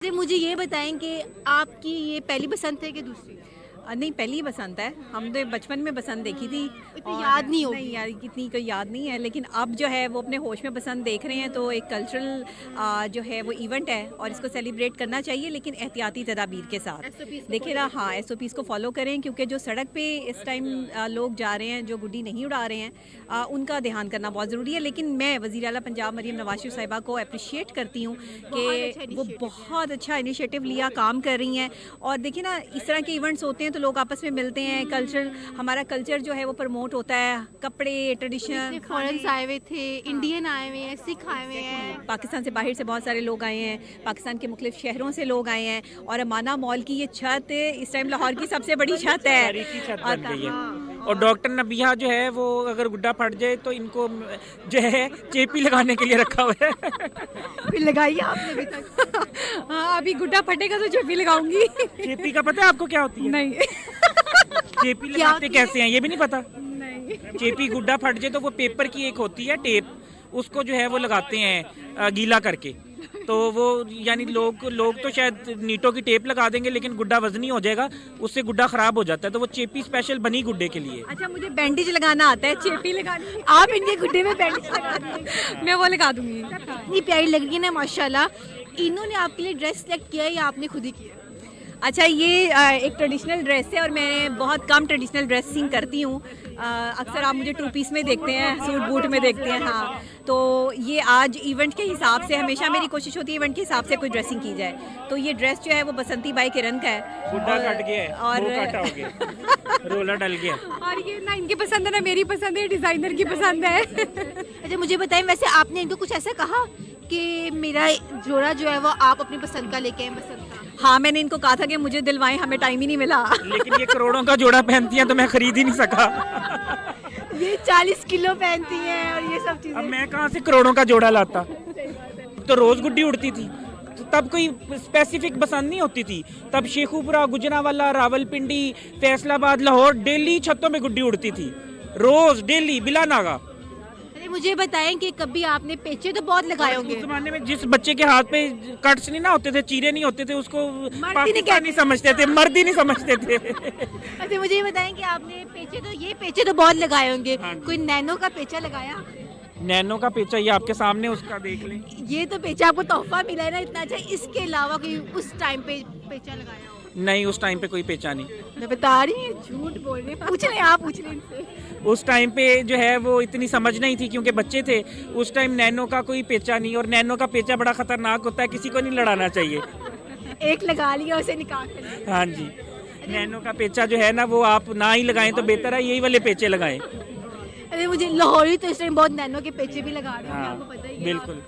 मुझे ये बताएं कि आपकी ये पहली पसंद है कि दूसरी? नहीं, पहली ही बसंत है। हम तो बचपन में बसंत देखी थी। इतनी और याद नहीं होगी। नहीं यार, इतनी कोई याद नहीं है, लेकिन अब जो है वो अपने होश में बसंत देख रहे हैं, तो एक कल्चरल जो है वो इवेंट है और इसको सेलिब्रेट करना चाहिए, लेकिन एहतियाती तदाबीर के साथ। SOPs को देखिए ना, हाँ, SOPs को फॉलो करें, क्योंकि जो सड़क पे इस टाइम लोग जा रहे हैं, जो गुड्डी नहीं उड़ा रहे हैं, उनका ध्यान करना बहुत ज़रूरी है। लेकिन मैं वज़ीर आला पंजाब मरीम नवाज शरीफ साहिबा को अप्रिशिएट करती हूँ कि वो बहुत अच्छा इनिशिएटिव लिया, काम कर रही हैं। और देखिए ना, इस तरह के इवेंट्स होते हैं तो लोग आपस में मिलते हैं, कल्चर, हमारा कल्चर जो है वो प्रमोट होता है, कपड़े, ट्रेडिशन, फॉरेन आए हुए थे, इंडियन आए हुए हैं, सिख आए हुए हैं। पाकिस्तान से बाहर से बहुत सारे लोग आए हैं, पाकिस्तान के मुख्तलिफ शहरों से लोग आए हैं। और अमाना मॉल की ये छत इस टाइम लाहौर की सबसे बड़ी छत है। तारीखी छत बन गई है। और डॉक्टर नबिया जो है वो अगर गुड्डा फट जाए तो इनको जो है चेपी लगाने के लिए रखा हुआ है। फिर लगाई है आपने अभी तक? हाँ, अभी गुड्डा फटेगा तो चेपी लगाऊंगी। चेपी का पता है आपको क्या होती है? नहीं। चेपी लगाते कैसे हैं ये भी नहीं पता। नहीं। चेपी गुड्डा फट जाए तो वो पेपर की एक होती है टेप, उसको जो है वो लगाते हैं गीला करके। तो वो यानी लोग तो शायद नीटों की टेप लगा देंगे, लेकिन गुड्डा वजनी हो जाएगा, उससे गुड्डा खराब हो जाता है। तो वो चेपी स्पेशल बनी गुड्डे के लिए। अच्छा, मुझे बैंडेज लगाना आता है, चेपी लगानी आप इनके गुड्डे में बैंडेज लगा दिए। मैं वो लगा दूंगी। इतनी प्यारी लग रही है ना माशाल्लाह। इन्होंने आपके लिए ड्रेस सेलेक्ट किया है या आपने खुद ही किया? अच्छा, ये एक ट्रेडिशनल ड्रेस है और मैं बहुत कम ट्रेडिशनल ड्रेसिंग करती हूँ। अक्सर आप मुझे 2 पीस में देखते हैं, सूट बूट में देखते हैं। हाँ, तो ये आज इवेंट के हिसाब से, हमेशा मेरी कोशिश होती है इवेंट के हिसाब से कोई ड्रेसिंग की जाए। तो ये ड्रेस जो है वो बसंती बाई के रंग का है। गुड्डा कट गया है और वो काटा हो गया, रोला डल गया। और ये ना इनकी पसंद है ना मेरी पसंद है, डिज़ाइनर की पसंद है। अच्छा, मुझे बताएं, वैसे आपने इनको कुछ ऐसा कहा कि मेरा जोड़ा जो है वो आप अपनी पसंद का लेके आए? पसंद का? हाँ, मैंने इनको कहा था कि मुझे दिलवाएं, हमें टाइम ही नहीं मिला। लेकिन ये करोड़ों का जोड़ा पहनती हैं तो मैं खरीद ही नहीं सका। ये 40 किलो पहनती हैं और ये सब चीजें। अब मैं कहाँ से करोड़ों का जोड़ा लाता। तो रोज गुड्डी उड़ती थी, तो तब कोई स्पेसिफिक पसंद नहीं होती थी। तब शेखुपुरा, गुजरांवाला, रावलपिंडी, फैसलाबाद, लाहौर डेली छतों में गुड्डी उड़ती थी, रोज डेली बिला नागा। अरे मुझे बताएं कि कभी आपने पेचे तो बहुत लगाए होंगे। उस जमाने में जिस बच्चे के हाथ पे कट्स नहीं ना होते थे, चीरे नहीं होते थे, उसको पाकिस्तानी समझते थे, मर्द ही नहीं समझते थे। अच्छा, मुझे ये बताएं कि आपने पेचे तो बहुत लगाए होंगे। हाँ। कोई नैनो का पेचा लगाया? नैनो का पेचा ये आपके सामने, उसका देख लें। ये तो पेचा आपको तोहफा मिला है ना इतना अच्छा। इसके अलावा कोई उस टाइम पे पेचा लगाया हो? नहीं, उस टाइम पे कोई पेचा नहीं। मैं बता रही हूँ, झूठ बोल रहे हैं। पूछ लें, आप पूछ लें इनसे। उस टाइम पे जो है वो इतनी समझ नहीं थी, क्योंकि बच्चे थे उस टाइम। नैनो का कोई पेचा नहीं, और नैनो का पेचा बड़ा खतरनाक होता है, किसी को नहीं लड़ाना चाहिए। एक लगा लिया, उसे निकाल कर। हाँ जी, नैनो का पेचा जो है ना वो आप ना ही लगाएं तो बेहतर है, यही वाले पेचे लगाएं। अरे मुझे लाहौरी तो इस टाइम बहुत नैनो के पेचे भी लगा रहे हैं, हाँ, आपको पता ही है। बिल्कुल।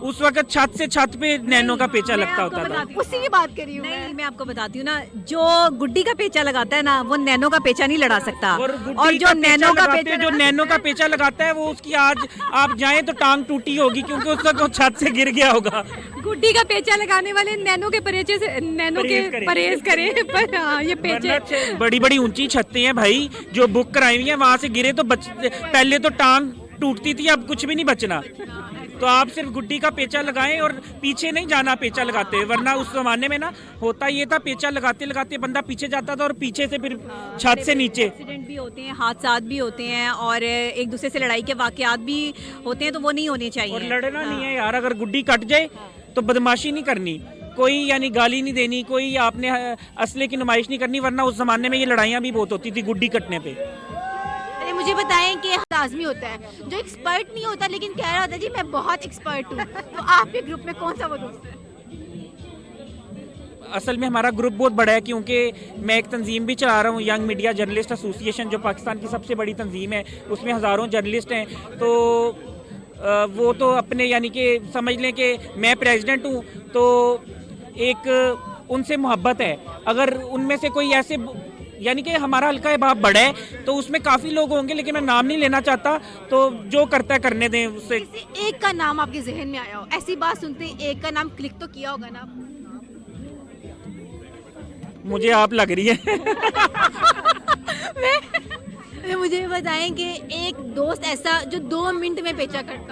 उस वक्त छत से छत पे नैनो का पेचा लगता होता था। उसी की बात कर रही हूँ नहीं, मैं आपको बताती हूँ ना, जो गुड्डी का पेचा लगाता है ना, वो नैनो का पेचा नहीं लड़ा सकता। और जो नैनो का पेचा, जो नैनो का पेचा लगाता है वो उसकी आज आप जाएं तो टांग टूटी होगी, क्योंकि उस वक्त वो छत से गिर गया होगा। गुड्डी का पेचा लगाने वाले नैनो के परेचे से, नैनो के परहेज करें। पर हाँ, ये पेचे बड़ी बड़ी ऊंची छतें हैं भाई, जो बुक कराई हुई है, वहां से गिरे तो पहले तो टांग टूटती थी, अब कुछ भी नहीं बचना। तो आप सिर्फ गुड्डी का पेचा लगाएं और पीछे नहीं जाना पेचा लगाते हुए, वरना उस जमाने में ना होता ये था, पेचा लगाते लगाते बंदा पीछे जाता था और पीछे से फिर छत से नीचे। एक्सीडेंट भी होते हैं, हादसा भी होते हैं, और एक दूसरे से लड़ाई के वाकयात भी होते हैं, तो वो नहीं होने चाहिए। और लड़ना नहीं है यार, अगर गुड्डी कट जाए तो बदमाशी नहीं करनी, कोई यानी गाली नहीं देनी, कोई आपने असले की नुमाइश नहीं करनी, वरना उस जमाने में ये लड़ाइयाँ भी बहुत होती थी गुड्डी कटने पे। अरे मुझे बताएं कि लाजमी होता है, जो एक्सपर्ट नहीं होता लेकिन कह रहा होता है जी मैं बहुत एक्सपर्ट हूँ, तो आपके ग्रुप में कौन सा वो दोस्त है? असल में हमारा ग्रुप बहुत बड़ा है, क्योंकि मैं एक तंजीम भी चला रहा हूँ, यंग मीडिया जर्नलिस्ट एसोसिएशन, जो पाकिस्तान की सबसे बड़ी तंजीम है। उसमें हज़ारों जर्नलिस्ट हैं, तो वो तो अपने यानी कि समझ लें कि मैं प्रेसिडेंट हूँ, तो एक उनसे मोहब्बत है। अगर उनमें से कोई ऐसे, यानी कि हमारा हल्का बाप बड़ा है तो उसमें काफ़ी लोग होंगे, लेकिन मैं नाम नहीं लेना चाहता, तो जो करता है करने दें उससे। किसी एक का नाम आपके जहन में आया हो? ऐसी बात सुनते ही एक का नाम क्लिक तो किया होगा ना? मुझे आप लग रही है। अरे मुझे बताएं कि एक दोस्त ऐसा जो 2 मिनट में पेचा काट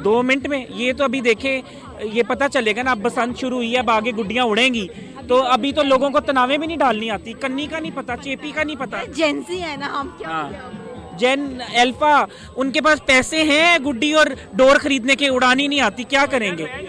2 मिनट में, ये तो अभी देखें ये पता चलेगा ना, अब बसंत शुरू हुई है, अब आगे गुड्डियाँ उड़ेंगी, तो अभी तो लोगों को तनावे भी नहीं डालनी आती, कन्नी का नहीं पता, चेपी का नहीं पता। जेंसी है ना हम, क्या हाँ। बोले अब? जेन अल्फा, उनके पास पैसे हैं गुड्डी और डोर खरीदने के, उड़ानी नहीं आती, क्या करेंगे।